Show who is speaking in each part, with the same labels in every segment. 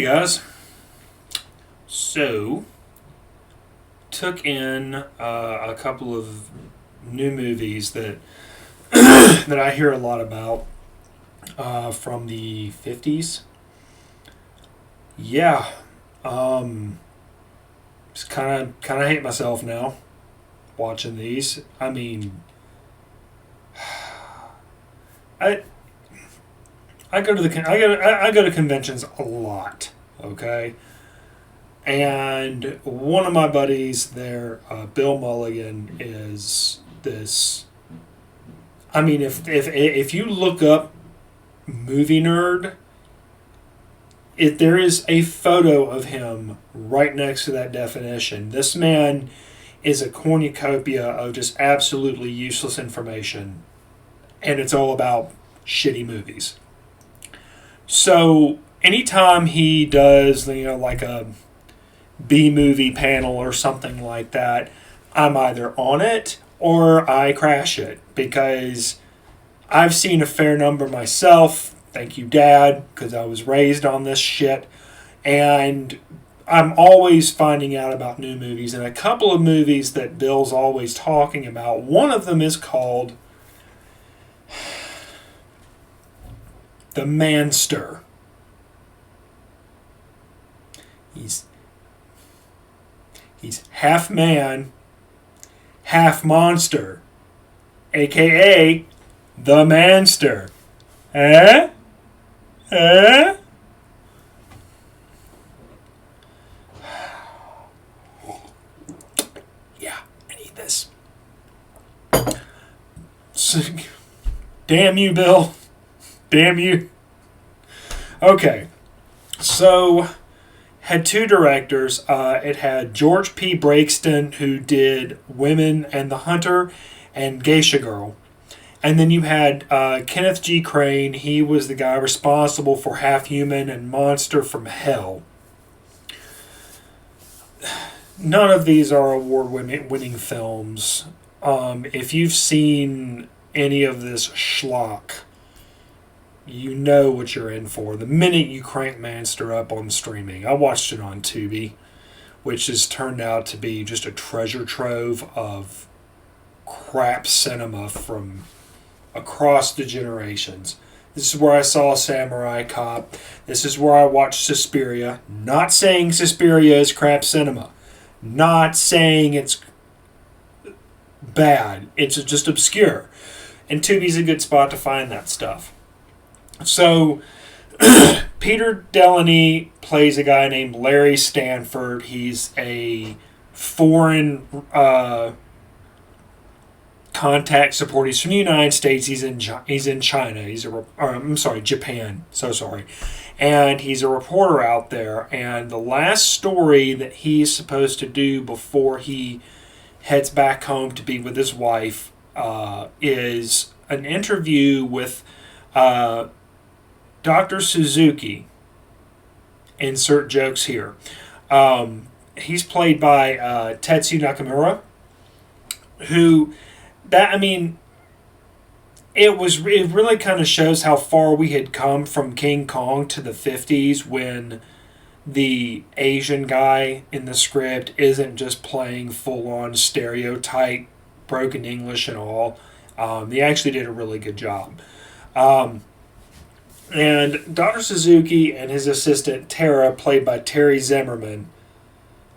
Speaker 1: guys. So, took in a couple of new movies that that I hear a lot about from the 50s. Yeah, just kind of hate myself now watching these. I mean, I I go to I go to conventions a lot. Okay. And one of my buddies there, Bill Mulligan, is this. I mean, if you look up movie nerd, there is a photo of him right next to that definition. This man is a cornucopia of just absolutely useless information, and it's all about shitty movies. So anytime he does, like a B movie panel or something like that, I'm either on it or I crash it because I've seen a fair number myself. Thank you, Dad, because I was raised on this shit. And I'm always finding out about new movies. And a couple of movies that Bill's always talking about, one of them is called The Manster. He's half man, half monster, aka the Manster. Eh? Eh? Yeah, I need this. Damn you, Bill. Damn you. Okay, so had two directors. It had George P. Breakston, who did Women and the Hunter and Geisha Girl. And then you had Kenneth G. Crane. He was the guy responsible for Half Human and Monster from Hell. None of these are award-winning films. If you've seen any of this schlock, you know what you're in for. The minute you crank Manster up on streaming. I watched it on Tubi, which has turned out to be just a treasure trove of crap cinema from across the generations. This is where I saw Samurai Cop. This is where I watched Suspiria. Not saying Suspiria is crap cinema. Not saying it's bad. It's just obscure. And Tubi's a good spot to find that stuff. So, Peter Delaney plays a guy named Larry Stanford. He's a foreign contact support. He's from the United States. He's in China. Japan. So sorry. And he's a reporter out there. And the last story that he's supposed to do before he heads back home to be with his wife is an interview with Dr. Suzuki. Insert jokes here. He's played by Tetsu Nakamura, who, it really kind of shows how far we had come from King Kong to the 50s when the Asian guy in the script isn't just playing full-on stereotype, broken English and all. They actually did a really good job. And Dr. Suzuki and his assistant, Tara, played by Terry Zimmerman,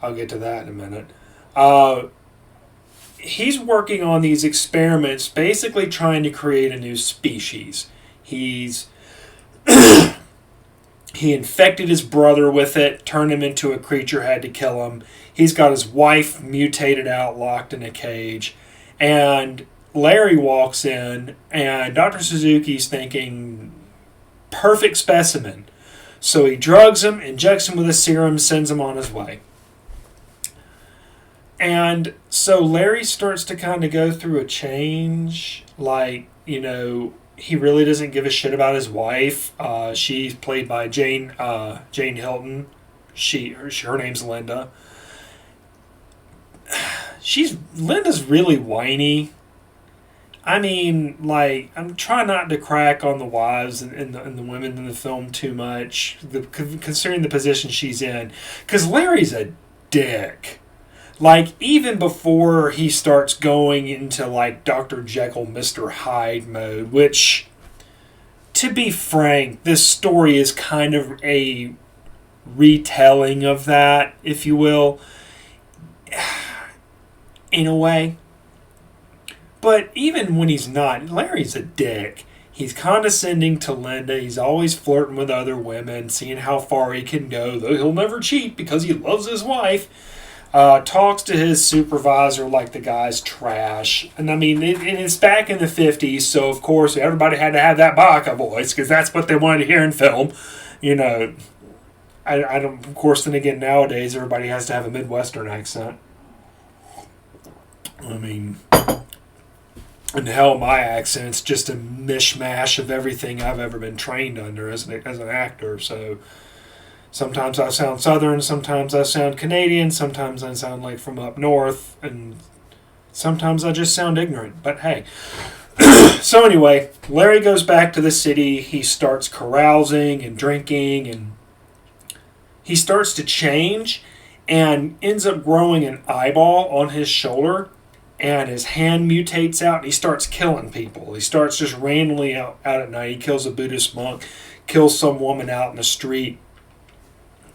Speaker 1: I'll get to that in a minute, he's working on these experiments, basically trying to create a new species. He infected his brother with it, turned him into a creature, had to kill him. He's got his wife mutated out, locked in a cage. And Larry walks in, and Dr. Suzuki's thinking, perfect specimen. So he drugs him, injects him with a serum, sends him on his way. And so Larry starts to kind of go through a change. He really doesn't give a shit about his wife. She's played by Jane Hilton. Her name's Linda. Linda's really whiny. I mean, like, I'm trying not to crack on the wives and the women in the film too much, considering the position she's in. Because Larry's a dick. Like, even before he starts going into, like, Dr. Jekyll, Mr. Hyde mode, which, to be frank, this story is kind of a retelling of that, if you will, in a way. But even when he's not, Larry's a dick. He's condescending to Linda. He's always flirting with other women, seeing how far he can go, though he'll never cheat because he loves his wife. Talks to his supervisor like the guy's trash. And I mean, it's back in the 50s, so of course everybody had to have that Baca voice because that's what they wanted to hear in film. You know, I don't, of course, then again, nowadays everybody has to have a Midwestern accent. I mean, and hell, my accent's just a mishmash of everything I've ever been trained under as an actor. So sometimes I sound Southern, sometimes I sound Canadian, sometimes I sound like from up north, and sometimes I just sound ignorant. But hey. So anyway, Larry goes back to the city. He starts carousing and drinking, and he starts to change and ends up growing an eyeball on his shoulder. And his hand mutates out, and he starts killing people. He starts just randomly out at night. He kills a Buddhist monk, kills some woman out in the street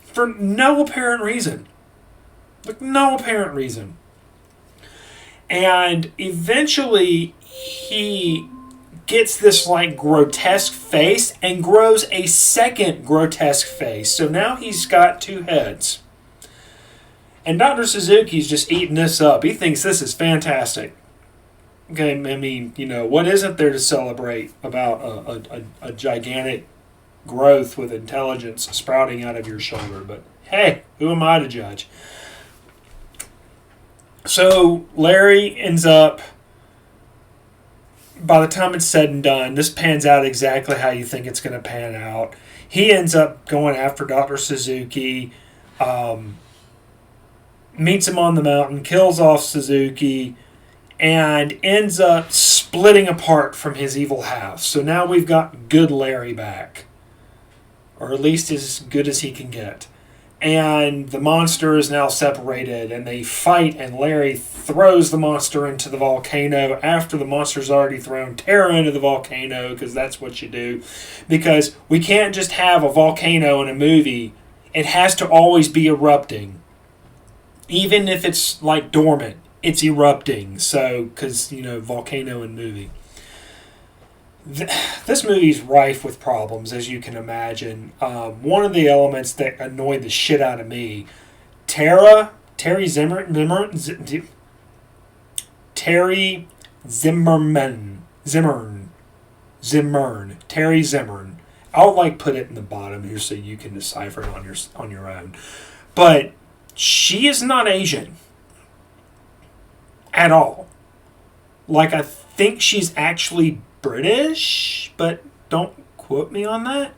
Speaker 1: for no apparent reason. Like, no apparent reason. And eventually, he gets this, like, grotesque face and grows a second grotesque face. So now he's got two heads. And Dr. Suzuki's just eating this up. He thinks this is fantastic. Okay, I mean, you know, what isn't there to celebrate about a gigantic growth with intelligence sprouting out of your shoulder? But hey, who am I to judge? So Larry ends up, by the time it's said and done, this pans out exactly how you think it's going to pan out. He ends up going after Dr. Suzuki, meets him on the mountain, kills off Suzuki, and ends up splitting apart from his evil half. So now we've got good Larry back. Or at least as good as he can get. And the monster is now separated, and they fight, and Larry throws the monster into the volcano after the monster's already thrown Tara into the volcano, because that's what you do. Because we can't just have a volcano in a movie. It has to always be erupting. Even if it's like dormant, it's erupting. So, because, you know, volcano and movie. This movie's rife with problems, as you can imagine. One of the elements that annoyed the shit out of me, Terry Zimmerman, I'll like put it in the bottom here so you can decipher it on your own. But she is not Asian at all. Like, I think she's actually British, but don't quote me on that.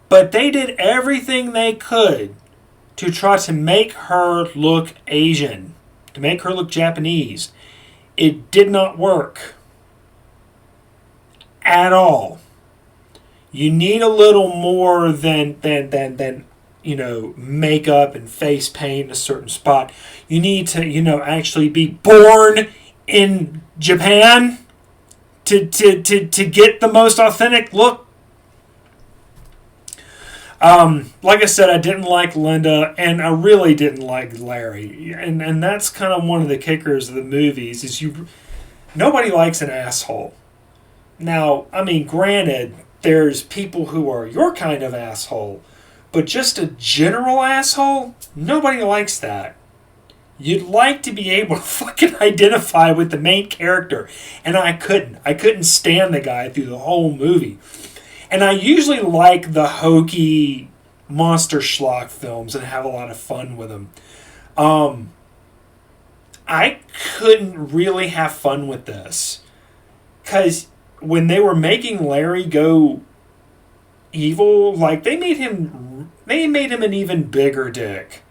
Speaker 1: But they did everything they could to try to make her look Asian, to make her look Japanese. It did not work at all. You need a little more than you know, makeup and face paint in a certain spot. You need to, you know, actually be born in Japan to get the most authentic look. Like I said, I didn't like Linda, and I really didn't like Larry. And that's kind of one of the kickers of the movies, is nobody likes an asshole. Now, I mean, granted, there's people who are your kind of asshole, but just a general asshole, nobody likes that. You'd like to be able to fucking identify with the main character. And I couldn't. I couldn't stand the guy through the whole movie. And I usually like the hokey monster schlock films and have a lot of fun with them. I couldn't really have fun with this. Because when they were making Larry go evil, like, they made him an even bigger dick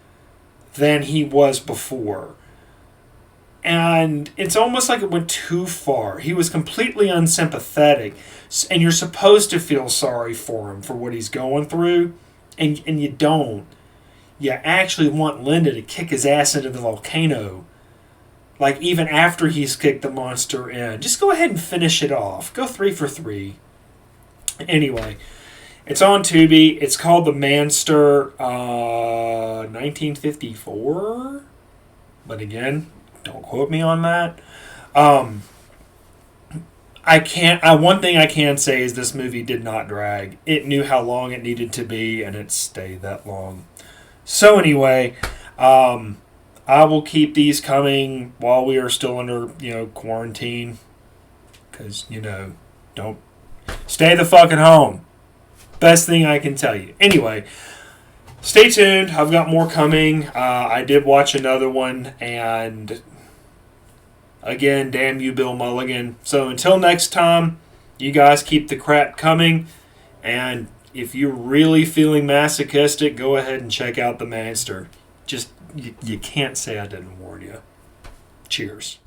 Speaker 1: than he was before. And it's almost like it went too far. He was completely unsympathetic. And you're supposed to feel sorry for him for what he's going through. And you don't. You actually want Linda to kick his ass into the volcano. Like, even after he's kicked the monster in. Just go ahead and finish it off. Go 3 for 3. Anyway, it's on Tubi. It's called The Manster, 1954. But again, don't quote me on that. One thing I can say is this movie did not drag. It knew how long it needed to be, and it stayed that long. So anyway, I will keep these coming while we are still under, quarantine. Because, don't stay the fucking home. Best thing I can tell you. Anyway, stay tuned. I've got more coming. I did watch another one, and again, damn you, Bill Mulligan. So until next time, you guys keep the crap coming, and if you're really feeling masochistic, go ahead and check out The Manster. Just, you can't say I didn't warn you. Cheers.